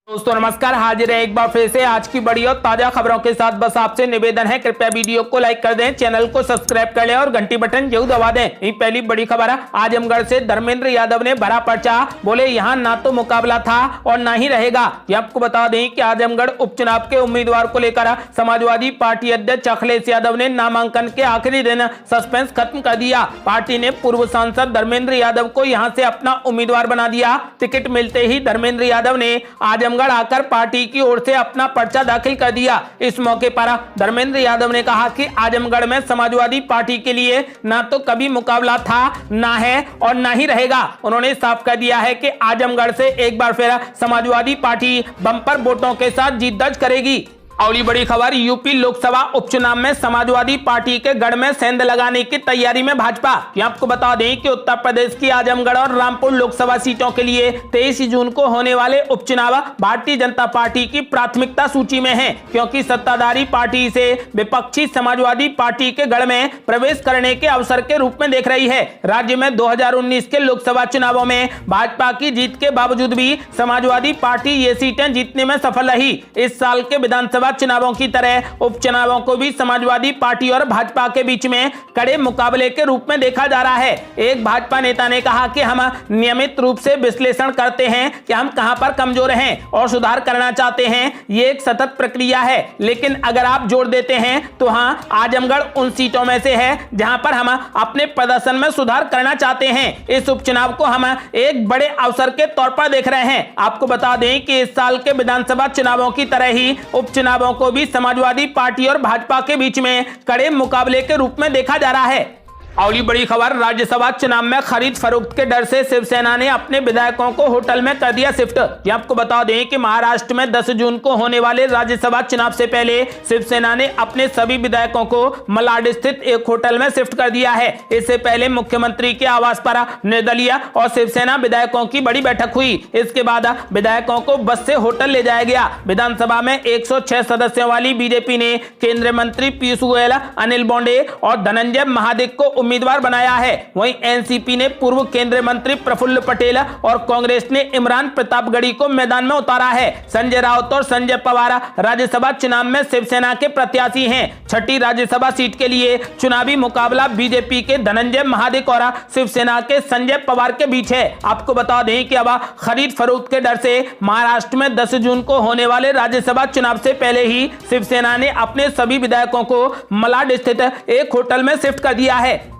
दोस्तों नमस्कार, हाजिर है एक बार फिर से आज की बड़ी और ताजा खबरों के साथ। बस आपसे निवेदन है, कृपया वीडियो को लाइक कर दें, चैनल को सब्सक्राइब कर लें और घंटी बटन जरूर दबा दें। ये पहली बड़ी खबर है, आजमगढ़ से धर्मेंद्र यादव ने भरा पर्चा, बोले यहां ना तो मुकाबला था और ना ही रहेगा। ये आपको बता दें कि आजमगढ़ उपचुनाव के उम्मीदवार को लेकर समाजवादी पार्टी अध्यक्ष अखिलेश यादव ने नामांकन के आखिरी दिन सस्पेंस खत्म कर दिया। पार्टी ने पूर्व सांसद धर्मेंद्र यादव को यहां से अपना उम्मीदवार बना दिया। टिकट मिलते ही धर्मेंद्र यादव ने आजमगढ़ आकर पार्टी की ओर से अपना पर्चा दाखिल कर दिया। इस मौके पर धर्मेंद्र यादव ने कहा कि आजमगढ़ में समाजवादी पार्टी के लिए ना तो कभी मुकाबला था, ना है और ना ही रहेगा। उन्होंने साफ कर दिया है कि आजमगढ़ से एक बार फिर समाजवादी पार्टी बम्पर वोटों के साथ जीत दर्ज करेगी। अगली बड़ी खबर, यूपी लोकसभा उपचुनाव में समाजवादी पार्टी के गढ़ में सेंध लगाने की तैयारी में भाजपा। आपको बता दें कि उत्तर प्रदेश की आजमगढ़ और रामपुर लोकसभा सीटों के लिए 23 जून को होने वाले उपचुनाव भारतीय जनता पार्टी की प्राथमिकता सूची में है, क्योंकि सत्ताधारी पार्टी इसे विपक्षी समाजवादी पार्टी के गढ़ में प्रवेश करने के अवसर के रूप में देख रही है। राज्य में 2019 के लोकसभा चुनावों में भाजपा की जीत के बावजूद भी समाजवादी पार्टी ये सीटें जीतने में सफल रही। इस साल के विधानसभा चुनावों की तरह उपचुनावों को भी समाजवादी पार्टी और भाजपा के बीच में कड़े मुकाबले के रूप में देखा जा रहा है। एक भाजपा नेता ने कहा कि हम नियमित रूप से विश्लेषण करते हैं कि हम कहां पर कमजोर हैं और सुधार करना चाहते हैं। ये एक सतत प्रक्रिया है, लेकिन अगर आप जोड़ देते हैं तो हां, आजमगढ़ उन सीटों में से है जहां पर हम अपने प्रदर्शन में सुधार करना चाहते हैं। इस उपचुनाव को हम एक बड़े अवसर के तौर पर देख रहे हैं। आपको बता दें कि इस साल के विधानसभा चुनावों की तरह ही उपचुनाव को भी समाजवादी पार्टी और भाजपा के बीच में कड़े मुकाबले के रूप में देखा जा रहा है। अगली बड़ी खबर, राज्यसभा चुनाव में खरीद फरोख्त के डर से शिवसेना ने अपने विधायकों को होटल में कर दिया शिफ्ट। ये आपको बता दें कि महाराष्ट्र में 10 जून को होने वाले राज्यसभा चुनाव से पहले शिवसेना ने अपने सभी विधायकों को मलाड स्थित एक होटल में शिफ्ट कर दिया है। इससे पहले मुख्यमंत्री के आवास पर निर्दलीय और शिवसेना विधायकों की बड़ी बैठक हुई। इसके बाद विधायकों को बस से होटल ले जाया गया। विधानसभा में 106 सदस्यों वाली बीजेपी ने केंद्रीय मंत्री पीयूष गोयल, अनिल बोंडे और धनंजय महादिक को उम्मीदवार बनाया है। वहीं एनसीपी ने पूर्व केंद्रीय मंत्री प्रफुल्ल पटेल और कांग्रेस ने इमरान प्रतापगढ़ी को मैदान में उतारा है। संजय राउत और संजय पवार राज्यसभा चुनाव में शिवसेना के प्रत्याशी हैं। छठी राज्यसभा सीट के लिए चुनावी मुकाबला बीजेपी के धनंजय महादिक और शिवसेना के संजय पवार के बीच है। आपको बता दें कि अब खरीद फरोख्त के डर से महाराष्ट्र में 10 जून को होने वाले राज्यसभा चुनाव से पहले ही शिवसेना ने अपने सभी विधायकों को मलाड स्थित एक होटल में शिफ्ट कर दिया है।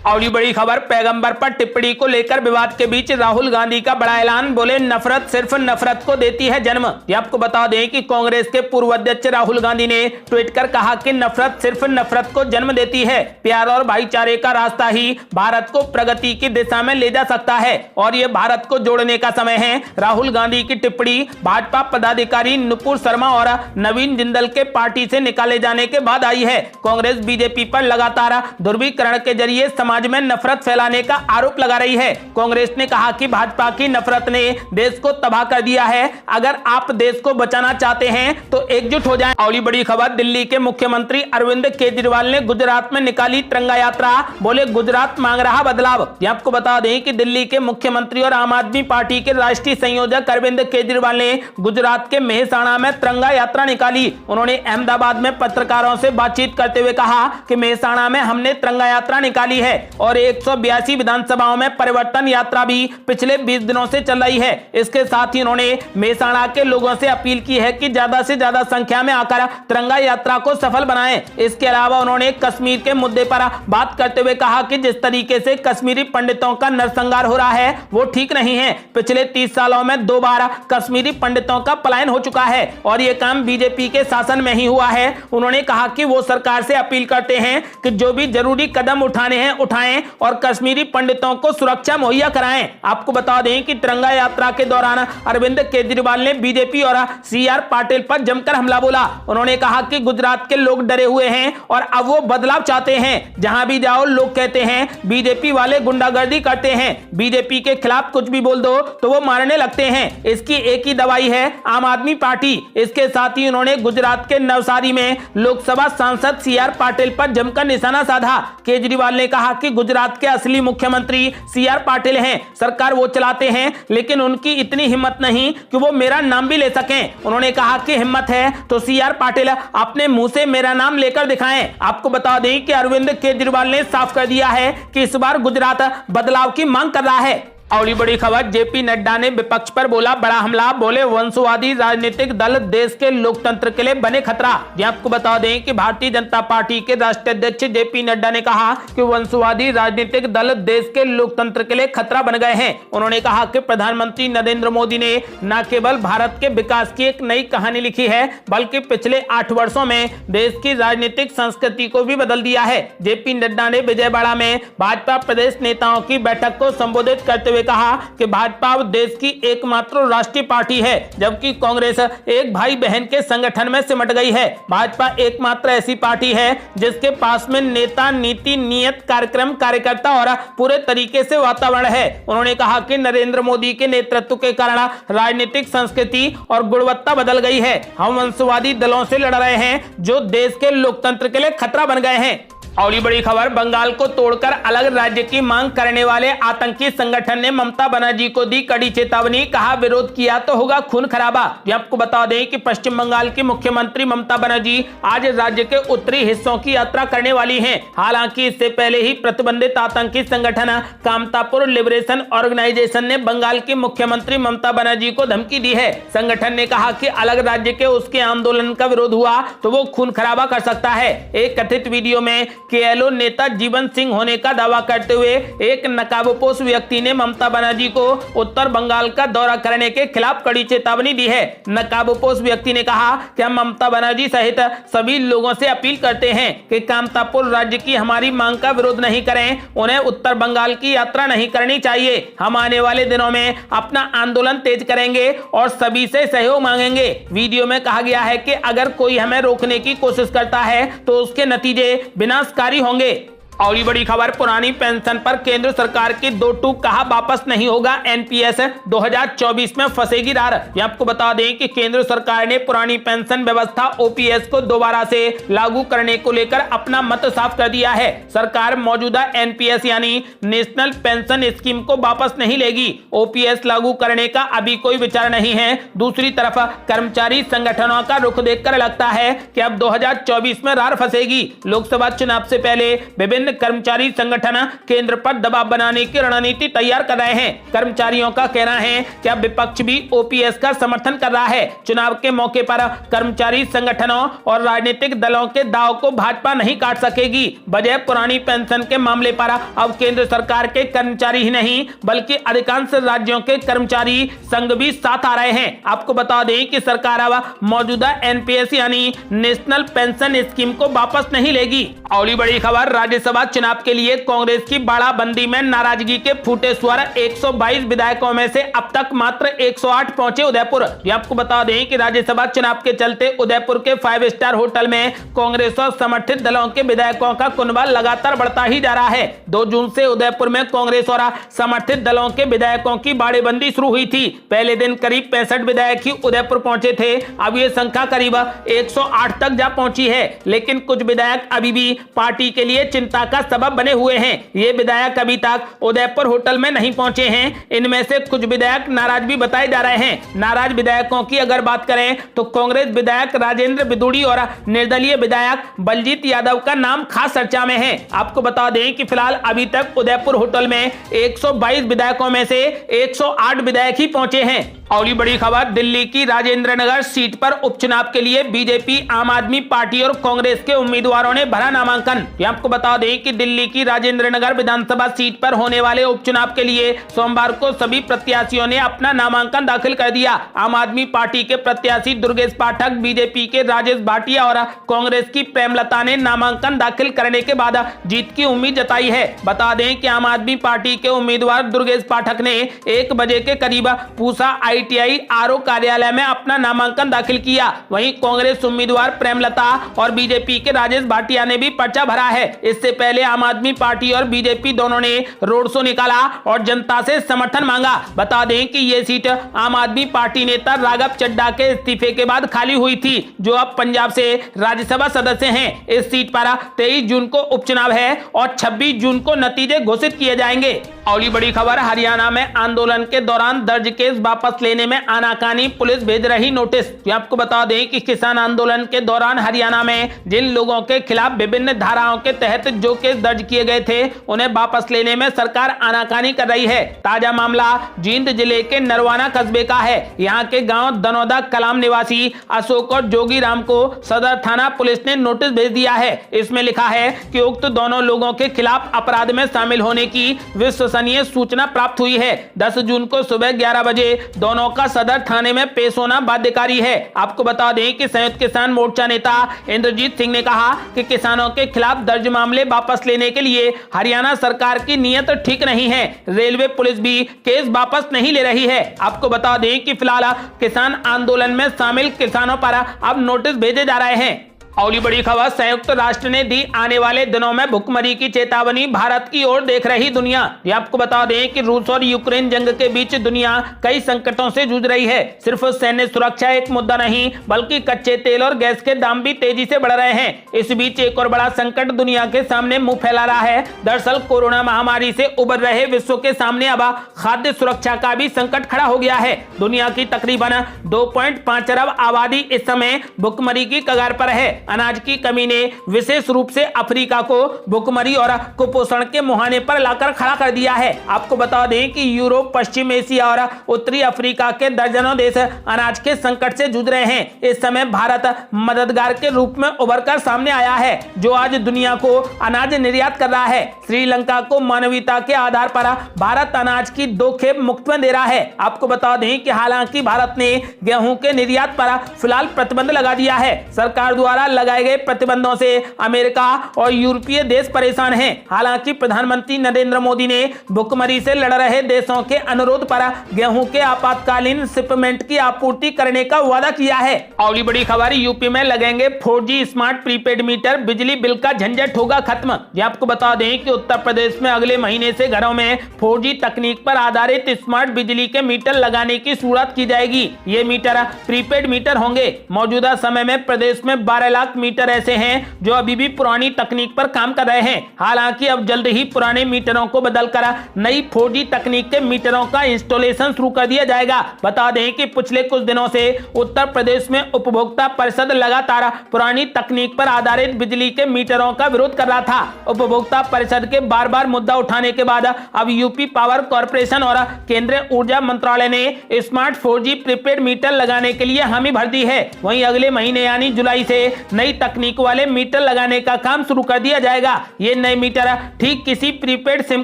अगली बड़ी खबर, पैगंबर पर टिप्पणी को लेकर विवाद के बीच राहुल गांधी का बड़ा ऐलान, बोले नफरत सिर्फ नफरत को देती है जन्म। ये आपको बता दें कि कांग्रेस के पूर्व अध्यक्ष राहुल गांधी ने ट्वीट कर कहा कि नफरत सिर्फ नफरत को जन्म देती है। प्यार और भाईचारे का रास्ता ही भारत को प्रगति की दिशा में ले जा सकता है और ये भारत को जोड़ने का समय है। राहुल गांधी की टिप्पणी भाजपा पदाधिकारी नुपुर शर्मा और नवीन जिंदल के पार्टी से निकाले जाने के बाद आई है। कांग्रेस बीजेपी पर लगातार ध्रुवीकरण के जरिए समाज में नफरत फैलाने का आरोप लगा रही है। कांग्रेस ने कहा कि भाजपा की नफरत ने देश को तबाह कर दिया है। अगर आप देश को बचाना चाहते हैं तो एकजुट हो जाएं। अगली बड़ी खबर, दिल्ली के मुख्यमंत्री अरविंद केजरीवाल ने गुजरात में निकाली तिरंगा यात्रा, बोले गुजरात मांग रहा बदलाव। ये आपको बता दें कि दिल्ली के मुख्यमंत्री और आम आदमी पार्टी के राष्ट्रीय संयोजक अरविंद केजरीवाल ने गुजरात के मेहसाणा में तिरंगा यात्रा निकाली। उन्होंने अहमदाबाद में पत्रकारों से बातचीत करते हुए कहा कि मेहसाणा में हमने तिरंगा यात्रा निकाली है और 182 विधानसभाओं में परिवर्तन यात्रा भी पिछले 20 दिनों से चल रही है। इसके साथ ही उन्होंने मेहसाणा के लोगों से अपील की है कि ज्यादा से ज्यादा संख्या में आकर तिरंगा यात्रा को सफल बनाएं। इसके अलावा उन्होंने कश्मीर के मुद्दे पर बात करते हुए कहा कि जिस तरीके से कश्मीरी पंडितों का नरसंहार हो रहा है वो ठीक नहीं है। पिछले 30 सालों में 2 बार कश्मीरी पंडितों का पलायन हो चुका है और ये काम बीजेपी के शासन में ही हुआ है। उन्होंने कहा कि वो सरकार से अपील करते हैं कि जो भी जरूरी कदम उठाने हैं उठाएं और कश्मीरी पंडितों को सुरक्षा मुहैया कराएं। आपको बता दें कि तिरंगा यात्रा के दौरान अरविंद केजरीवाल ने बीजेपी और सीआर पाटिल पर जमकर हमला बोला। उन्होंने कहा कि गुजरात के लोग डरे हुए हैं और अब वो बदलाव चाहते हैं। जहां भी जाओ लोग कहते हैं बीजेपी वाले गुंडागर्दी करते हैं, बीजेपी के खिलाफ कुछ भी बोल दो तो वो मारने लगते हैं। इसकी एक ही दवाई है आम आदमी पार्टी। इसके साथ ही उन्होंने गुजरात के नवसारी में लोकसभा सांसद सीआर पाटिल पर जमकर निशाना साधा। केजरीवाल ने कहा कि गुजरात के असली मुख्यमंत्री CR पाटिल हैं। सरकार वो चलाते हैं, लेकिन उनकी इतनी हिम्मत नहीं कि वो मेरा नाम भी ले सकें। उन्होंने कहा कि हिम्मत है तो CR पाटिल अपने मुंह से मेरा नाम लेकर दिखाएं। आपको बता दें कि अरविंद केजरीवाल ने साफ कर दिया है कि इस बार गुजरात बदलाव की मांग कर रहा है। और बड़ी खबर, जेपी नड्डा ने विपक्ष पर बोला बड़ा हमला, बोले वंशवादी राजनीतिक दल देश के लोकतंत्र के लिए बने खतरा। ये आपको बता दें कि भारतीय जनता पार्टी के राष्ट्रीय अध्यक्ष जेपी नड्डा ने कहा कि वंशवादी राजनीतिक दल देश के लोकतंत्र के लिए खतरा बन गए हैं। उन्होंने कहा कि प्रधानमंत्री नरेंद्र मोदी ने न केवल भारत के विकास की एक नई कहानी लिखी है, बल्कि पिछले 8 वर्षों में देश की राजनीतिक संस्कृति को भी बदल दिया है। जेपी नड्डा ने विजयवाड़ा में भाजपा प्रदेश नेताओं की बैठक को संबोधित करते हुए कहा कि भाजपा देश की एकमात्र राष्ट्रीय पार्टी है, जबकि कांग्रेस एक भाई बहन के संगठन में सिमट गई है। भाजपा एकमात्र ऐसी पार्टी है जिसके पास में नेता, नीति, नियत, कार्यक्रम, कार्यकर्ता और पूरे तरीके से वातावरण है। उन्होंने कहा कि नरेंद्र मोदी के नेतृत्व के कारण राजनीतिक संस्कृति और गुणवत्ता बदल गई है। हम वंशवादी दलों से लड़ रहे हैं जो देश के लोकतंत्र के लिए खतरा बन गए हैं। और बड़ी खबर, बंगाल को तोड़कर अलग राज्य की मांग करने वाले आतंकी संगठन ने ममता बनर्जी को दी कड़ी चेतावनी, कहा विरोध किया तो होगा खून खराबा। ये आपको बता दें कि पश्चिम बंगाल की मुख्यमंत्री ममता बनर्जी आज राज्य के उत्तरी हिस्सों की यात्रा करने वाली हैं। हालांकि इससे पहले ही प्रतिबंधित आतंकी संगठन कामतापुर लिबरेशन ऑर्गेनाइजेशन ने बंगाल की मुख्यमंत्री ममता बनर्जी को धमकी दी है। संगठन ने कहा कि अलग राज्य के उसके आंदोलन का विरोध हुआ तो वो खून खराबा कर सकता है। एक कथित वीडियो में केएलओ नेता जीवन सिंह होने का दावा करते हुए एक नकाबपोश व्यक्ति ने ममता बनर्जी को उत्तर बंगाल का दौरा करने के खिलाफ कड़ी चेतावनी दी है। नकाबपोश व्यक्ति ने कहा कि हम ममता बनर्जी सहित सभी लोगों से अपील करते हैं कि कामतापुर राज्य की हमारी मांग का विरोध नहीं करें, उन्हें उत्तर बंगाल की यात्रा नहीं करनी चाहिए। हम आने वाले दिनों में अपना आंदोलन तेज करेंगे और सभी से सहयोग मांगेंगे। वीडियो में कहा गया है कि अगर कोई हमें रोकने की कोशिश करता है तो उसके नतीजे विनाशकारी होंगे। और ये बड़ी खबर, पुरानी पेंशन पर केंद्र सरकार की 2 टूक, कहा वापस नहीं होगा एनपीएस, 2024 में फंसेगी रार। ये आपको बता दें कि केंद्र सरकार ने पुरानी पेंशन व्यवस्था ओपीएस को दोबारा से लागू करने को लेकर अपना मत साफ कर दिया है। सरकार मौजूदा एनपीएस यानी नेशनल पेंशन स्कीम को वापस नहीं लेगी। ओपीएस लागू करने का अभी कोई विचार नहीं है। दूसरी तरफ कर्मचारी संगठनों का रुख देखकर लगता है कि अब 2024 में रार फंसेगी। लोकसभा चुनाव से पहले विभिन्न कर्मचारी संगठन केंद्र पर दबाव बनाने की रणनीति तैयार कर रहे हैं। कर्मचारियों का कहना है कि अब विपक्ष भी ओपीएस का समर्थन कर रहा है। चुनाव के मौके पर कर्मचारी संगठनों और राजनीतिक दलों के दाव को भाजपा नहीं काट सकेगी। वजह पुरानी पेंशन के मामले पर अब केंद्र सरकार के कर्मचारी ही नहीं बल्कि अधिकांश राज्यों के कर्मचारी संघ भी साथ आ रहे हैं। आपको बता दें कि सरकार अब मौजूदा एनपीएस यानी नेशनल पेंशन स्कीम को वापस नहीं लेगी। और बड़ी खबर, राज्यसभा चुनाव के लिए कांग्रेस की बाड़ाबंदी में नाराजगी के फूटे स्वर, 122 विधायकों में से अब तक मात्र 108 पहुंचे उदयपुर। आपको बता दें कि राज्यसभा चुनाव के चलते उदयपुर के 5 स्टार होटल में कांग्रेस और समर्थित दलों के विधायकों का कुनबा लगातार बढ़ता ही जा रहा है। 2 जून से उदयपुर में कांग्रेस और समर्थित दलों के विधायकों की बाड़ेबंदी शुरू हुई थी। पहले दिन करीब 65 विधायक ही उदयपुर पहुंचे थे। अब ये संख्या करीब 108 तक जा पहुंची है, लेकिन कुछ विधायक अभी भी पार्टी के लिए चिंता का सबब बने हुए हैं। ये विधायक अभी तक उदयपुर होटल में नहीं पहुंचे हैं। इनमें से कुछ विधायक नाराज भी बताए जा रहे हैं। नाराज विधायकों की अगर बात करें तो कांग्रेस विधायक राजेंद्र बिदुड़ी और निर्दलीय विधायक बलजीत यादव का नाम खास चर्चा में है। आपको बता दें कि फिलहाल अभी तक उदयपुर होटल में 122 विधायकों में से 108 विधायक ही पहुंचे हैं। और बड़ी खबर, दिल्ली की राजेंद्र नगर सीट पर उपचुनाव के लिए बीजेपी, आम आदमी पार्टी और कांग्रेस के उम्मीदवारों ने भरा नामांकन। आपको बता दें कि दिल्ली की राजेंद्र नगर विधानसभा सीट पर होने वाले उपचुनाव के लिए सोमवार को सभी प्रत्याशियों ने अपना नामांकन दाखिल कर दिया। आम आदमी पार्टी के प्रत्याशी दुर्गेश पाठक, बीजेपी के राजेश भाटिया और कांग्रेस की प्रेमलता ने नामांकन दाखिल करने के बाद जीत की उम्मीद जताई है। बता दें कि आम आदमी पार्टी के उम्मीदवार दुर्गेश पाठक ने 1 बजे के करीब पूसा ITI RO कार्यालय में अपना नामांकन दाखिल किया। वहीं कांग्रेस उम्मीदवार प्रेमलता और बीजेपी के राजेश भाटिया ने भी पर्चा भरा है। इससे पहले आम आदमी पार्टी और बीजेपी दोनों ने रोड शो निकाला और जनता से समर्थन मांगा। बता दें कि यह सीट आम आदमी पार्टी नेता राघव चड्ढा के इस्तीफे के बाद खाली हुई थी, जो अब पंजाब से राज्यसभा सदस्य हैं। इस सीट पर 23 जून को उपचुनाव है और 26 जून को नतीजे घोषित किए जाएंगे। अगली बड़ी खबर, हरियाणा में आंदोलन के दौरान दर्ज केस वापस लेने में आनाकानी, पुलिस भेज रही नोटिस। आपको बता दें कि किसान आंदोलन के दौरान हरियाणा में जिन लोगों के खिलाफ विभिन्न धाराओं के तहत जो केस दर्ज किए गए थे, उन्हें वापस लेने में सरकार आनाकानी कर रही है। ताजा मामला जींद जिले के नरवाना कस्बे का है। यहाँ के गांव दनौदा कलाम निवासी अशोक और जोगी राम को सदर थाना पुलिस ने नोटिस भेज दिया है। इसमें लिखा है कि उक्त दोनों लोगों के खिलाफ अपराध में शामिल होने की विश्वसनीय सूचना प्राप्त हुई है। 10 जून को सुबह 11 बजे दोनों का सदर थाने में पेश होना बाध्यकारी है। आपको बता दें कि संयुक्त किसान मोर्चा नेता इंद्रजीत सिंह ने कहा कि किसानों के खिलाफ दर्ज मामले वापस लेने के लिए हरियाणा सरकार की नीयत ठीक नहीं है। रेलवे पुलिस भी केस वापस नहीं ले रही है। आपको बता दें कि फिलहाल किसान आंदोलन में शामिल किसानों पर अब नोटिस भेजे जा रहे हैं। अगली बड़ी खबर, संयुक्त राष्ट्र ने दी आने वाले दिनों में भुखमरी की चेतावनी, भारत की ओर देख रही दुनिया। ये आपको बता दें कि रूस और यूक्रेन जंग के बीच दुनिया कई संकटों से जूझ रही है। सिर्फ सैन्य सुरक्षा एक मुद्दा नहीं, बल्कि कच्चे तेल और गैस के दाम भी तेजी से बढ़ रहे हैं। इस बीच एक और बड़ा संकट दुनिया के सामने मुंह फैला रहा है। दरअसल कोरोना महामारी से उबर रहे विश्व के सामने अब खाद्य सुरक्षा का भी संकट खड़ा हो गया है। दुनिया की तकरीबन 2.5 अरब आबादी इस समय भुखमरी की कगार पर है। अनाज की कमी ने विशेष रूप से अफ्रीका को भुखमरी और कुपोषण के मुहाने पर लाकर खड़ा कर दिया है। आपको बता दें कि यूरोप, पश्चिम एशिया और उत्तरी अफ्रीका के दर्जनों देश अनाज के संकट से जूझ रहे हैं। इस समय भारत मददगार के रूप में उभर कर सामने आया है, जो आज दुनिया को अनाज निर्यात कर रहा है। श्रीलंका को मानवीयता के आधार पर भारत अनाज की 2 खेप मुफ्त में दे रहा है। आपको बता दें कि हालांकि भारत ने गेहूं के निर्यात पर फिलहाल प्रतिबंध लगा दिया है। सरकार द्वारा लगाए गए प्रतिबंधों से अमेरिका और यूरोपीय देश परेशान हैं। हालांकि प्रधानमंत्री नरेंद्र मोदी ने भुखमरी से लड़ रहे देशों के अनुरोध पर गेहूं के आपातकालीन शिपमेंट की आपूर्ति करने का वादा किया है। अगली बड़ी खबर, यूपी में लगेंगे 4G स्मार्ट प्रीपेड मीटर, बिजली बिल का झंझट होगा खत्म। ये आपको बता दें कि उत्तर प्रदेश में अगले महीने से घरों में 4G तकनीक पर आधारित स्मार्ट बिजली के मीटर लगाने की शुरुआत की जाएगी। ये मीटर प्रीपेड मीटर होंगे। मौजूदा समय में प्रदेश में 12 लाख मीटर ऐसे हैं जो अभी भी पुरानी तकनीक पर काम कर रहे हैं। हालांकि अब जल्द ही पुराने मीटरों को बदलकर नई 4G तकनीक के मीटरों का इंस्टॉलेशन शुरू कर दिया जाएगा। बता दें कि पिछले कुछ दिनों से उत्तर प्रदेश में उपभोक्ता परिषद लगातार पुरानी तकनीक पर आधारित बिजली के मीटरों का विरोध कर रहा था। उपभोक्ता परिषद के बार बार मुद्दा उठाने के बाद अब यूपी पावर कॉर्पोरेशन और केंद्रीय ऊर्जा मंत्रालय ने स्मार्ट 4G प्रीपेड मीटर लगाने के लिए हामी भर दी है। वहीं अगले महीने यानी जुलाई से नई तकनीक वाले मीटर लगाने का काम शुरू कर दिया जाएगा। ये नए मीटर ठीक किसी प्रीपेड सिम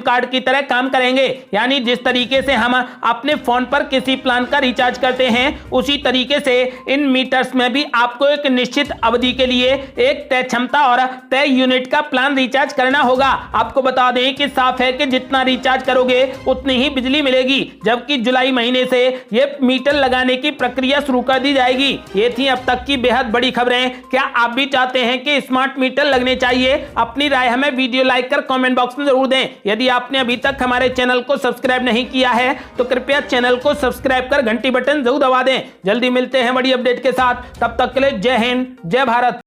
कार्ड की तरह काम करेंगे, यानी जिस तरीके से हम अपने फोन पर किसी प्लान का रिचार्ज करते हैं, उसी तरीके से इन मीटर्स में भी आपको एक निश्चित अवधि के लिए एक तय क्षमता और तय यूनिट का प्लान रिचार्ज करना होगा। आपको बता दें कि साफ है कि जितना रिचार्ज करोगे उतनी ही बिजली मिलेगी, जबकि जुलाई महीने से ये मीटर लगाने की प्रक्रिया शुरू कर दी जाएगी। ये थी अब तक की बेहद बड़ी खबरें। क्या आप भी चाहते हैं कि स्मार्ट मीटर लगने चाहिए? अपनी राय हमें वीडियो लाइक कर कमेंट बॉक्स में जरूर दें। यदि आपने अभी तक हमारे चैनल को सब्सक्राइब नहीं किया है तो कृपया चैनल को सब्सक्राइब कर घंटी बटन जरूर दबा दें। जल्दी मिलते हैं बड़ी अपडेट के साथ, तब तक के लिए जय हिंद, जय भारत।